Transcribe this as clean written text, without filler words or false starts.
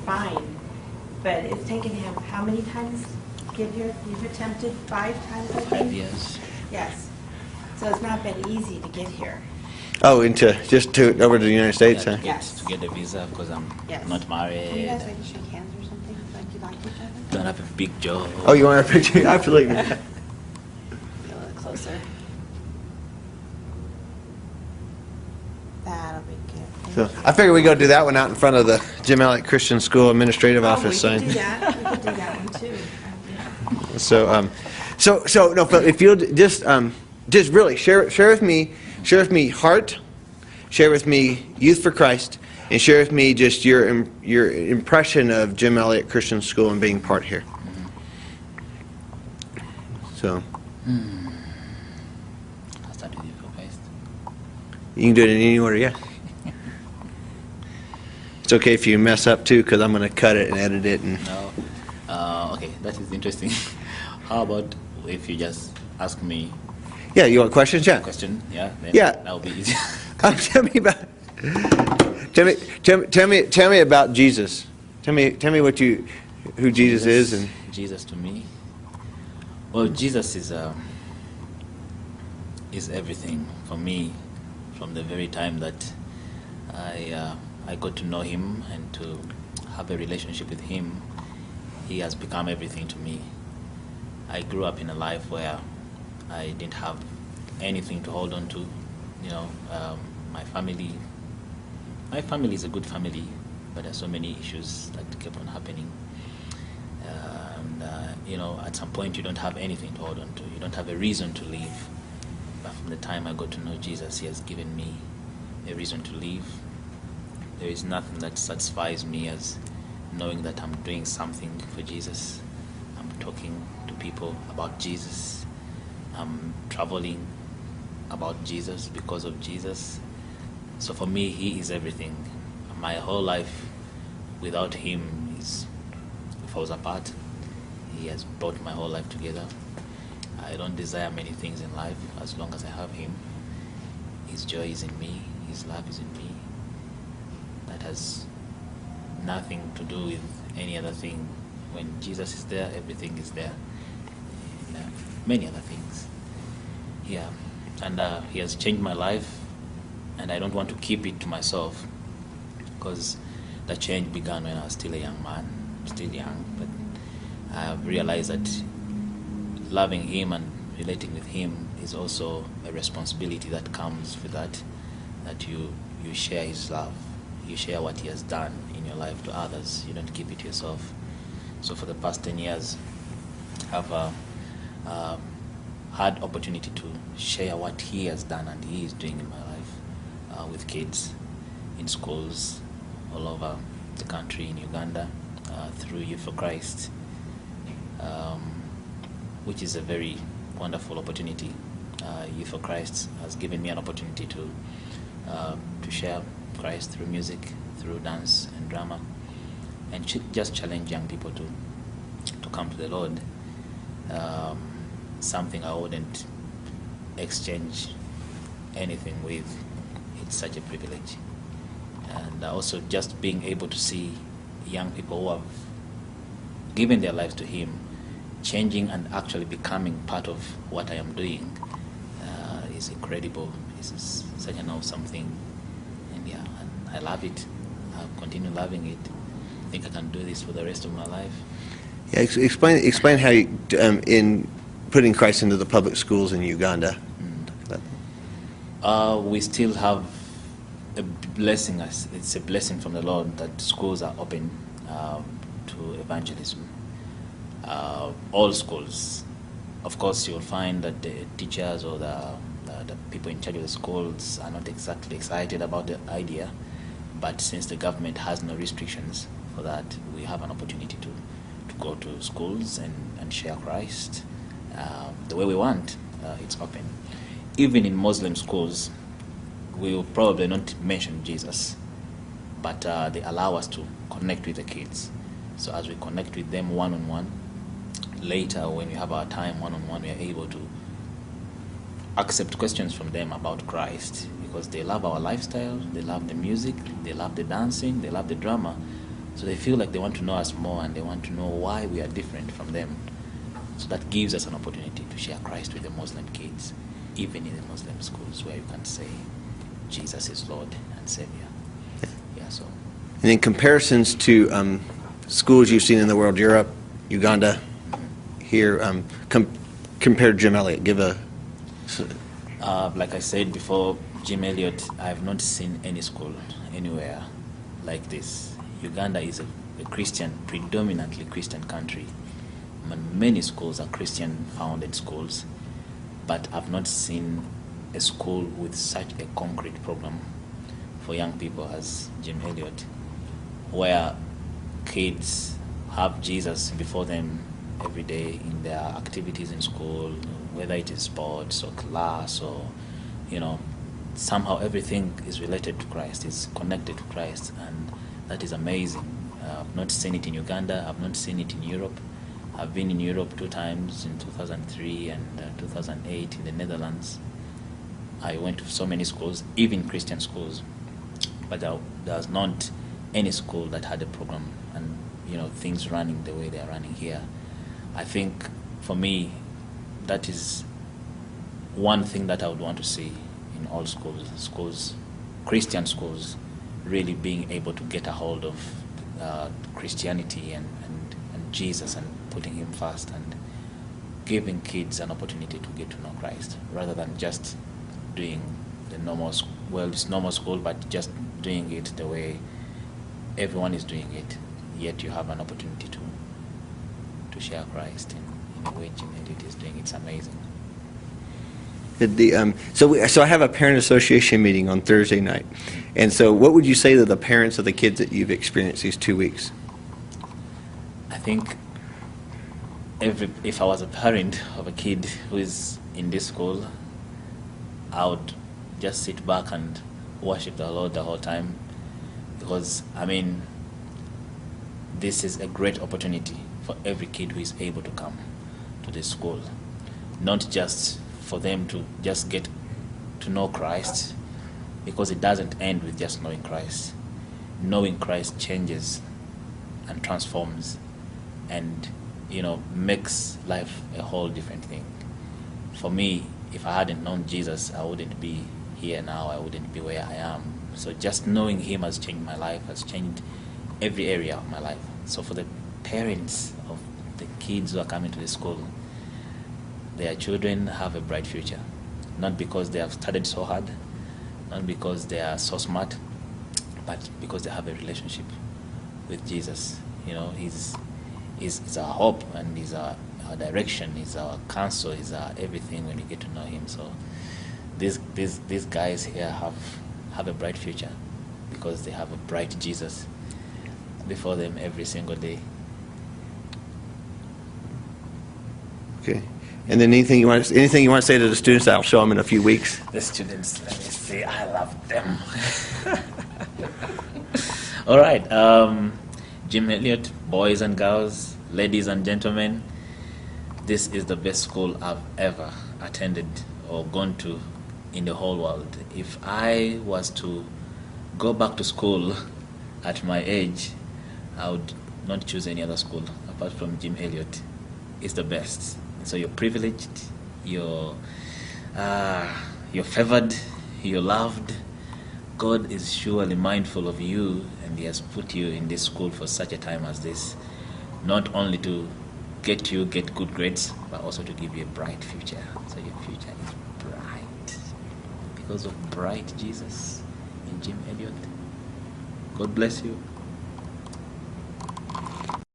fine. But it's taken him how many times to get here? You've attempted 5 times, I think? 5 years. Yes. So it's not been easy to get here. Oh, over to the United States, Yeah, huh? Yes. to get a visa because I'm Yes. not married. You guys like to shake hands or something? Like you like each other? Don't have a big job. Oh, you want a picture? Absolutely. Get a little closer. That'll be good. So I figured we go do that one out in front of the Jim Elliott Christian School Administrative Office Oh, sign. we could do that. We could do that one too. Yeah. So no, Phil, if you'll just really share with me heart, share with me Youth for Christ, and share with me just your impression of Jim Elliott Christian School and being part here. So I'll start with you first. you can do it in any order, yeah. It's okay if you mess up too, because I'm going to cut it and edit it. And No. Okay, that is interesting. How about if you just ask me yeah, you want questions? Yeah. a question? Yeah. Then Yeah. That will be easy. Tell me about Jesus. Tell me who Jesus is and. Jesus to me. Well, Jesus is everything for me. From the very time that I got to know him and to have a relationship with him, he has become everything to me. I grew up in a life where I didn't have anything to hold on to. You know, my family is a good family, but there's so many issues that kept on happening. You know, at some point you don't have anything to hold on to. You don't have a reason to live. But from the time I got to know Jesus, he has given me a reason to live. There is nothing that satisfies me as knowing that I'm doing something for Jesus. I'm talking to people about Jesus. I'm traveling about Jesus because of Jesus. So for me, he is everything. My whole life without him falls apart. He has brought my whole life together. I don't desire many things in life as long as I have him. His joy is in me. His love is in me. That has nothing to do with any other thing. When Jesus is there, everything is there. And, many other things. Yeah. And he has changed my life, and I don't want to keep it to myself, because the change began when I was still a young man. I'm still young, but I have realized that loving him and relating with him is also a responsibility that comes with that you share his love. You share what he has done in your life to others. You don't keep it to yourself. So for the past 10 years, I've had opportunity to share what he has done and he is doing in my life with kids in schools all over the country, in Uganda, through Youth for Christ, which is a very wonderful opportunity. Youth for Christ has given me an opportunity to share Christ through music, through dance and drama, and just challenge young people to come to the Lord. Something I wouldn't exchange anything with. It's such a privilege. And also just being able to see young people who have given their lives to him changing and actually becoming part of what I am doing is incredible. This is such an awesome thing. And yeah, and I love it. I'll continue loving it. I think I can do this for the rest of my life. Yeah, explain how you, in putting Christ into the public schools in Uganda. We still have a blessing. It's a blessing from the Lord that schools are open to evangelism. All schools. Of course, you'll find that the teachers or the people in charge of the schools are not exactly excited about the idea, but since the government has no restrictions for that, we have an opportunity to go to schools and share Christ the way we want. It's open. Even in Muslim schools, we will probably not mention Jesus, but they allow us to connect with the kids. So as we connect with them one-on-one, later when we have our time one-on-one, we are able to accept questions from them about Christ, because they love our lifestyle, they love the music, they love the dancing, they love the drama, So they feel like they want to know us more, and they want to know why we are different from them. So that gives us an opportunity to share Christ with the Muslim kids, even in the Muslim schools where you can say Jesus is Lord and Savior. Yeah, so. And in comparisons to schools you've seen in the world, Europe, Uganda, here, compared to Jim Elliot, give a... Like I said before, Jim Elliot, I have not seen any school anywhere like this. Uganda is a Christian, predominantly Christian country. Many schools are Christian-founded schools, but I've not seen a school with such a concrete program for young people as Jim Elliot, where kids have Jesus before them every day in their activities in school, whether it is sports or class or, somehow everything is related to Christ, is connected to Christ, and that is amazing. I've not seen it in Uganda, I've not seen it in Europe. I've been in Europe 2 times, in 2003 and 2008 in the Netherlands. I went to so many schools, even Christian schools, but there was not any school that had a program and things running the way they are running here. I think for me, that is one thing that I would want to see in all schools, Christian schools, really being able to get a hold of Christianity and Jesus and putting him first and giving kids an opportunity to get to know Christ rather than just doing the normal school, but just doing it the way everyone is doing it, yet you have an opportunity to share Christ in the way Jim Elliot is doing. It's amazing. So I have a parent association meeting on Thursday night, and so what would you say to the parents of the kids that you've experienced these 2 weeks? I think if I was a parent of a kid who is in this school, I would just sit back and worship the Lord the whole time, because this is a great opportunity for every kid who is able to come to this school, not just for them to just get to know Christ, because it doesn't end with just knowing Christ. Knowing Christ changes and transforms and makes life a whole different thing. For me, if I hadn't known Jesus, I wouldn't be here now, I wouldn't be where I am. So just knowing him has changed my life, has changed every area of my life. So for the parents of the kids who are coming to the school, their children have a bright future, not because they have studied so hard, not because they are so smart, but because they have a relationship with Jesus. He's our hope, and he's our direction, he's our counsel, he's our everything when you get to know him. So these guys here have a bright future because they have a bright Jesus before them every single day. Okay. And then anything you want to say to the students that I'll show them in a few weeks? The students, let me see, I love them. All right, Jim Elliot, boys and girls, ladies and gentlemen, this is the best school I've ever attended or gone to in the whole world. If I was to go back to school at my age, I would not choose any other school apart from Jim Elliot. It's the best. So you're privileged, you're favored, you're loved. God is surely mindful of you, and he has put you in this school for such a time as this, not only to get good grades, but also to give you a bright future. So your future is bright because of bright Jesus in Jim Elliot. God bless you.